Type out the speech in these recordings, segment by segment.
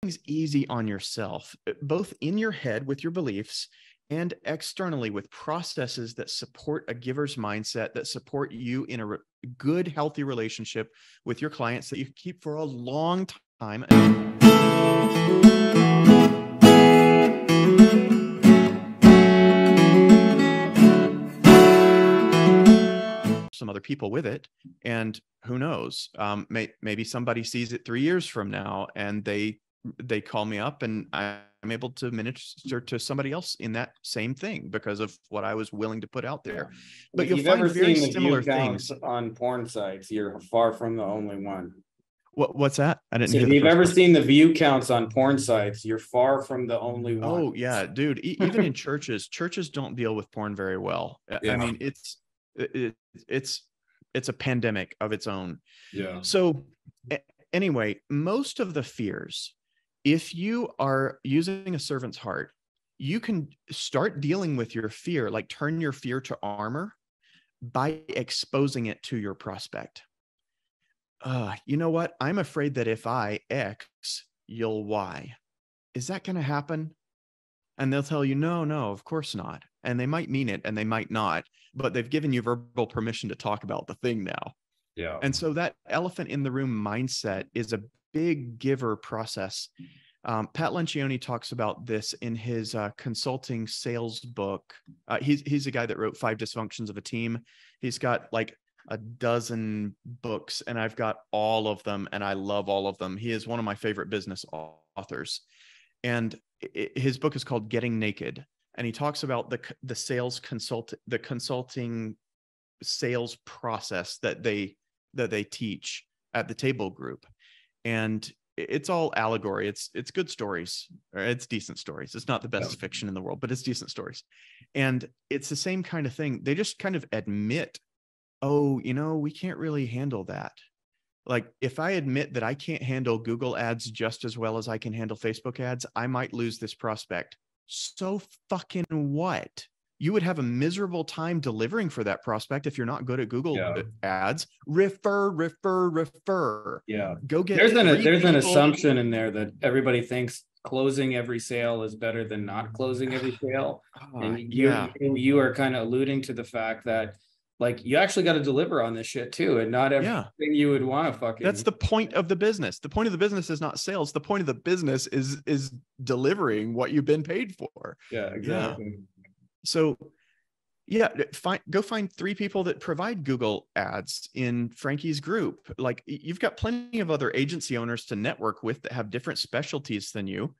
things easy on yourself, both in your head with your beliefs and externally with processes that support a giver's mindset, that support you in a good, healthy relationship with your clients that you keep for a long time. Some other people with it, and who knows, maybe somebody sees it 3 years from now and they call me up and I'm able to minister to somebody else in that same thing because of what I was willing to put out there. But you'll find very similar things on porn sites. You're far from the only one. What's that? I didn't hear. If you've ever seen the view counts on porn sites, you're far from the only one. Oh yeah, dude. Even in churches don't deal with porn very well. Yeah. I mean, it's a pandemic of its own. Yeah. So anyway, most of the fears, if you are using a servant's heart, you can start dealing with your fear, like turn your fear to armor by exposing it to your prospect. You know what? I'm afraid that if I X, you'll Y. Is that going to happen? And they'll tell you, no, of course not. And they might mean it and they might not, but they've given you verbal permission to talk about the thing now. Yeah. And so that elephant in the room mindset is a big giver process. Pat Lencioni talks about this in his consulting sales book. He's a guy that wrote 5 Dysfunctions of a Team. He's got like a dozen books and I've got all of them and I love all of them. He is one of my favorite business authors. And his book is called Getting Naked. And he talks about the consulting sales process that they teach at the table group. And it's all allegory. It's good stories, or it's decent stories. It's not the best fiction in the world, but it's decent stories. And it's the same kind of thing. They just kind of admit, oh, we can't really handle that. Like if I admit that I can't handle Google ads just as well as I can handle Facebook ads, I might lose this prospect. So fucking what? You would have a miserable time delivering for that prospect if you're not good at Google ads. Refer. Yeah. Go get. There's an assumption in there that everybody thinks closing every sale is better than not closing every sale. And you are kind of alluding to the fact that like you actually got to deliver on this shit too, and not everything you would want to fucking. That's the point of the business. The point of the business is not sales. The point of the business is delivering what you've been paid for. Yeah, exactly. Yeah. So, go find 3 people that provide Google ads in Frankie's group. Like you've got plenty of other agency owners to network with that have different specialties than you.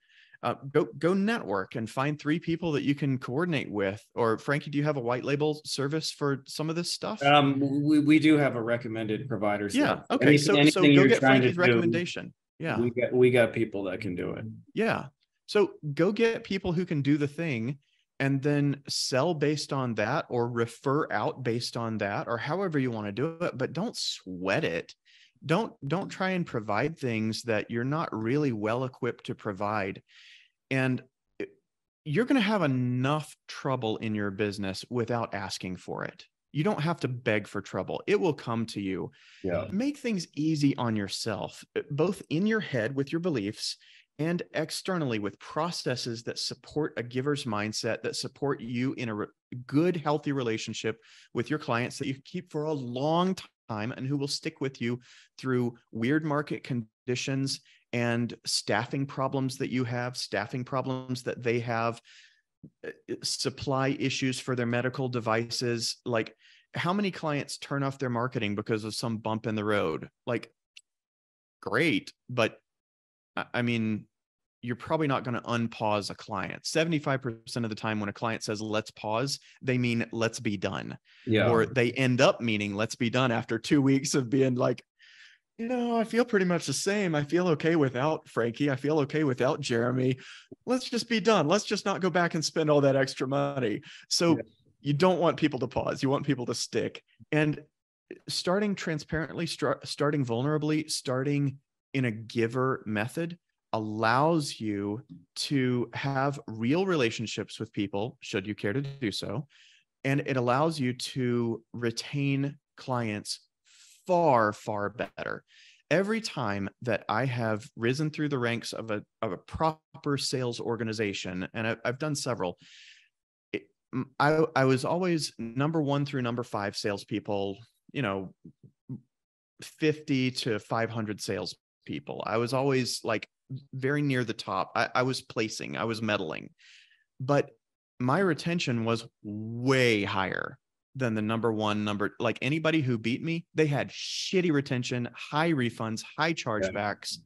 Go network and find 3 people that you can coordinate with. Or Frankie, do you have a white label service for some of this stuff? We do have a recommended provider. Yeah. Okay. So go get Frankie's recommendation. Yeah. We got people that can do it. Yeah. So go get people who can do the thing and then sell based on that or refer out based on that or however you want to do it, but don't sweat it. Don't try and provide things that you're not really well equipped to provide. And you're going to have enough trouble in your business without asking for it. You don't have to beg for trouble. It will come to you. Yeah. Make things easy on yourself, both in your head with your beliefs and externally with processes that support a giver's mindset, that support you in a good, healthy relationship with your clients that you keep for a long time and who will stick with you through weird market conditions and staffing problems that you have, staffing problems that they have, supply issues for their medical devices. Like how many clients turn off their marketing because of some bump in the road? Like, great. But I mean, you're probably not going to unpause a client. 75% of the time when a client says, let's pause, they mean, let's be done. Yeah. Or they end up meaning, let's be done after 2 weeks of being like, I feel pretty much the same. I feel okay without Frankie. I feel okay without Jeremy. Let's just be done. Let's just not go back and spend all that extra money. So you don't want people to pause. You want people to stick. And starting transparently, starting vulnerably, starting in a giver method allows you to have real relationships with people, should you care to do so. And it allows you to retain clients far, far better. every time that I have risen through the ranks of a proper sales organization, and I've done several, I was always number 1 through number 5 salespeople, 50 to 500 salespeople. I was always like very near the top. I was placing, I was medaling, but my retention was way higher than the number 1 like anybody who beat me. They had shitty retention, high refunds, high chargebacks,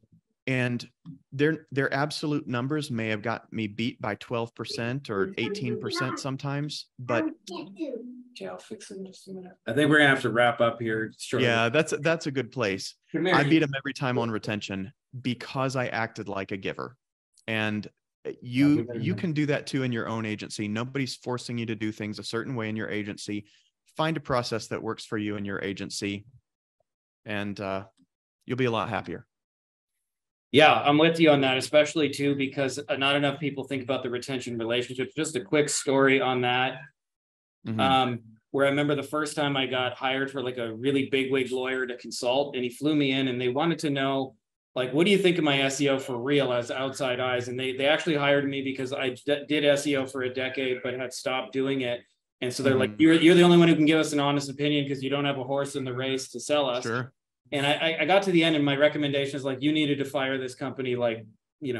and their absolute numbers may have got me beat by 12% or 18% sometimes, but I'll fix it in just a minute. I think we're gonna have to wrap up here shortly. Yeah, that's a good place. I beat them every time on retention because I acted like a giver. And you can do that too in your own agency. Nobody's forcing you to do things a certain way in your agency. Find a process that works for you in your agency, and you'll be a lot happier. Yeah, I'm with you on that, especially too, because not enough people think about the retention relationships. Just a quick story on that. Where I remember the first time I got hired for like a really bigwig lawyer to consult, and he flew me in and they wanted to know, like, what do you think of my SEO for real as outside eyes? And they actually hired me because I did SEO for a decade, but had stopped doing it. And so they're like, you're the only one who can give us an honest opinion because you don't have a horse in the race to sell us. Sure. And I got to the end and my recommendation is like, you needed to fire this company like,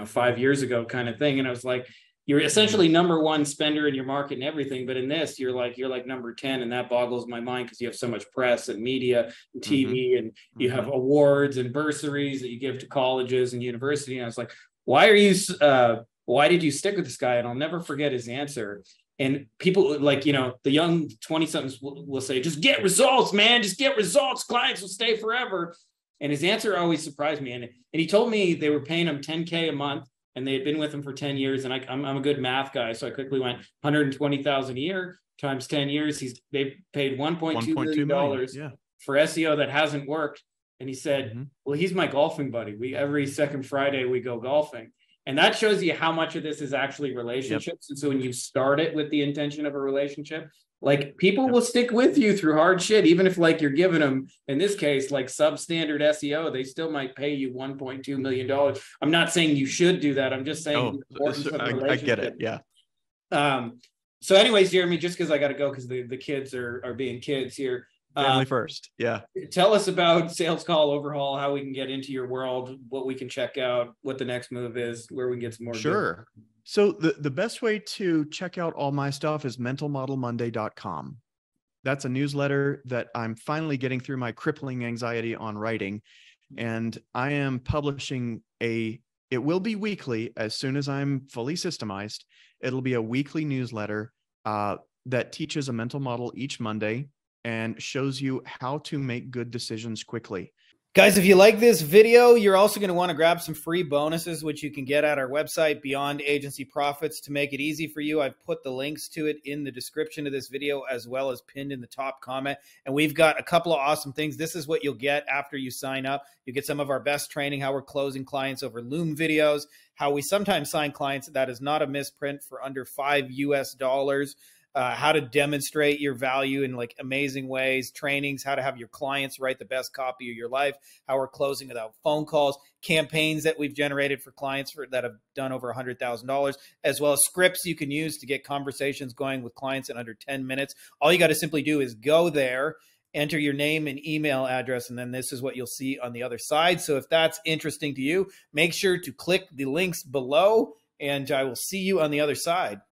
5 years ago kind of thing. And I was like, you're essentially number 1 spender in your market and everything. But in this, you're like number 10. And that boggles my mind because you have so much press and media and TV and you have awards and bursaries that you give to colleges and university. And I was like, why did you stick with this guy? And I'll never forget his answer. And people like, the young 20-somethings will say, just get results, man, just get results. Clients will stay forever. And his answer always surprised me. And he told me they were paying him $10K a month and they had been with him for 10 years. And I'm a good math guy. So I quickly went 120,000 a year times 10 years. They've paid $1.2 million for SEO that hasn't worked. And he said, well, he's my golfing buddy. Every second Friday we go golfing. And that shows you how much of this is actually relationships. And so when you start it with the intention of a relationship, like people will stick with you through hard shit, even if like you're giving them, in this case, like substandard SEO, they still might pay you $1.2 million. I'm not saying you should do that. I'm just saying I get it. Yeah. So anyways, Jeremy, just because I got to go because the kids are being kids here. Family first. Yeah. Tell us about Sales Call Overhaul, how we can get into your world, what we can check out, what the next move is, where we can get some more. Sure. So the best way to check out all my stuff is mentalmodelmonday.com. That's a newsletter that I'm finally getting through my crippling anxiety on writing. And I am publishing it will be weekly as soon as I'm fully systemized. It'll be a weekly newsletter that teaches a mental model each Monday and shows you how to make good decisions quickly. Guys, if you like this video, you're also going to want to grab some free bonuses, which you can get at our website, Beyond Agency Profits. To make it easy for you, I've put the links to it in the description of this video, as well as pinned in the top comment. And we've got a couple of awesome things. This is what you'll get after you sign up. You get some of our best training, how we're closing clients over Loom videos, how we sometimes sign clients that is not a misprint for under $5 US. How to demonstrate your value in like amazing ways, trainings, how to have your clients write the best copy of your life, how we're closing without phone calls, campaigns that we've generated for clients that have done over $100,000, as well as scripts you can use to get conversations going with clients in under 10 minutes. All you got to simply do is go there, enter your name and email address, and then this is what you'll see on the other side. So if that's interesting to you, make sure to click the links below, and I will see you on the other side.